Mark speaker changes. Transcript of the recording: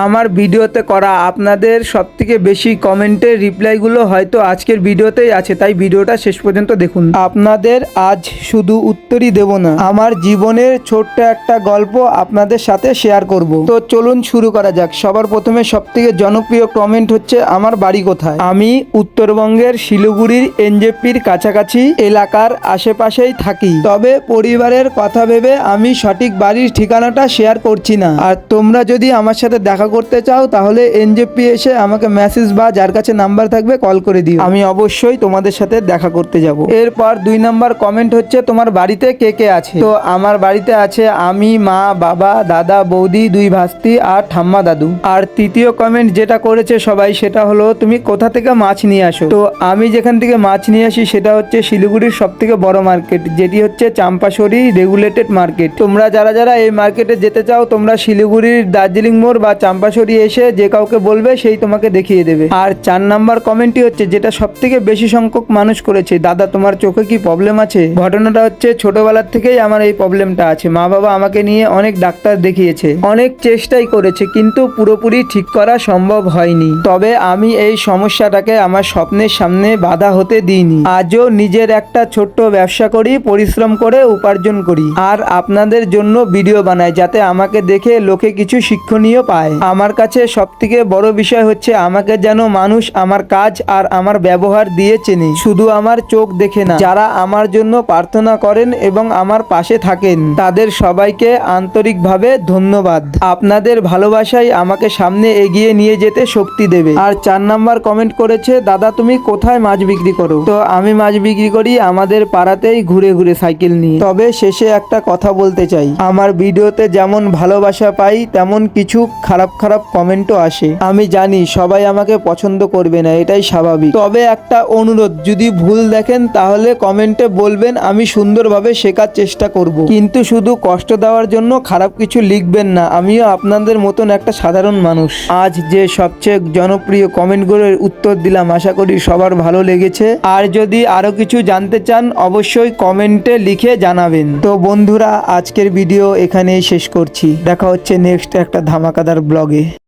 Speaker 1: আমার ভিডিওতে করা আপনাদের সবথেকে বেশি কমেন্টের রিপ্লাইগুলো হয়তো আজকের ভিডিওতেই আছে, তাই ভিডিওটা শেষ পর্যন্ত দেখুন। আপনাদের আজ শুধু উত্তরই দেব না, আমার জীবনের ছোট্ট একটা গল্প আপনাদের সাথে শেয়ার করব। তো চলুন শুরু করা যাক। সবার প্রথমে সবথেকে জনপ্রিয় কমেন্ট হচ্ছে আমার বাড়ি কোথায়। আমি উত্তরবঙ্গের শিলিগুড়ির এনজেপির কাছাকাছি এলাকার আশেপাশেই থাকি, তবে পরিবারের কথা ভেবে আমি সঠিক বাড়ির ঠিকানাটা শেয়ার করছি না। আর তোমরা যদি আমার সাথে দেখা করতে চাও তাহলে এনজেপি এসে আমাকে মেসেজ বা যার কাছে নাম্বার থাকবে কল করে দিও, আমি অবশ্যই তোমাদের সাথে দেখা করতে যাব। এরপর 2 নম্বর কমেন্ট হচ্ছে তোমার বাড়িতে কে কে আছে। তো আমার বাড়িতে আছে আমি, মা, বাবা, দাদা, বৌদি, 2 ভাস্তি আর ঠাম্মা দাদু। আর তৃতীয় কমেন্ট যেটা করেছে সবাই সেটা হলো তুমি কোথা থেকে মাছ নিয়ে আসো। তো আমি যেখান থেকে মাছ নিয়ে আসি সেটা হচ্ছে শিলিগুড়ির সবথেকে বড় মার্কেট, যেটি হচ্ছে চাম্পাশরি রেগুলেটেড মার্কেট। তোমরা যারা যারা এই মার্কেটে যেতে চাও তোমরা শিলিগুড়ির দার্জিলিং মোড় বা চাম্পাশরি এসে যে কাউকে বলবে সেই তোমাকে দেখিয়ে দেবে। আর 4 নাম্বার কমেন্টটি হচ্ছে যেটা সবথেকে বেশি সংখ্যক মানুষ করেছে, দাদা তোমার চোখে কি প্রবলেম আছে। ঘটনাটা হচ্ছে ছোটবেলার থেকেই আমার এই প্রবলেমটা আছে। মা বাবা আমাকে নিয়ে অনেক ডাক্তার দেখিয়েছে, অনেক চেষ্টাই করেছে, কিন্তু পুরোপুরি ঠিক করা সম্ভব হয়নি। তবে আমি এই সমস্যাটাকে আমার স্বপ্নের সামনে বাধা হতে দিইনি। আজও নিজের একটা ছোট্ট ব্যবসা করি, পরিশ্রম করে উপার্জন করি আর আপনাদের জন্য ভিডিও বানাই যাতে আমাকে দেখে লোকে কিছু শিক্ষণীয় পায়। আমার কাছে সবথেকে বড় বিষয় হচ্ছে আমাকে যেন মানুষ আমার কাজ আর আমার ব্যবহার দিয়ে চেনে, শুধু আমার চোখ দেখে না। যারা আমার জন্য প্রার্থনা করেন এবং আমার পাশে থাকেন তাদের সবাইকে আন্তরিকভাবে ধন্যবাদ। আপনাদের ভালোবাসাই আমাকে সামনে এগিয়ে নিয়ে যেতে শক্তি দেবে। আর 4 নাম্বার কমেন্ট করেছে দাদা তুমি কোথায় মাছ বিক্রি করো। তো আমি মাছ বিক্রি করি আমাদের পাড়াতেই ঘুরে ঘুরে সাইকেল নিয়ে। তবে শেষে একটা কথা বলতে চাই, আমার ভিডিওতে যেমন ভালোবাসা পাই তেমন কিছু খারাপ খারাপ কমেন্টও আসে। আমি জানি সবাই আমাকে পছন্দ করবে না, এটাই স্বাভাবিক। তবে একটা অনুরোধ, যদি ভুল দেখেন তাহলে কমেন্টে বলবেন, আমি সুন্দরভাবে শেখার চেষ্টা করব, কিন্তু শুধু কষ্ট দেওয়ার জন্য খারাপ কিছু লিখবেন না। আমিও আপনাদের মতন একটা সাধারণ মানুষ। আজ যে সবচেয়ে জনপ্রিয় কমেন্টগুলোর উত্তর দিলাম, আশা করি সবার ভালো লেগেছে। আর যদি আরো কিছু জানতে চান অবশ্যই কমেন্টে লিখে জানাবেন। তো বন্ধুরা আজকের ভিডিও এখানেই শেষ করছি, দেখা হচ্ছে নেক্সট একটা ধামাকাদার ব্লগে।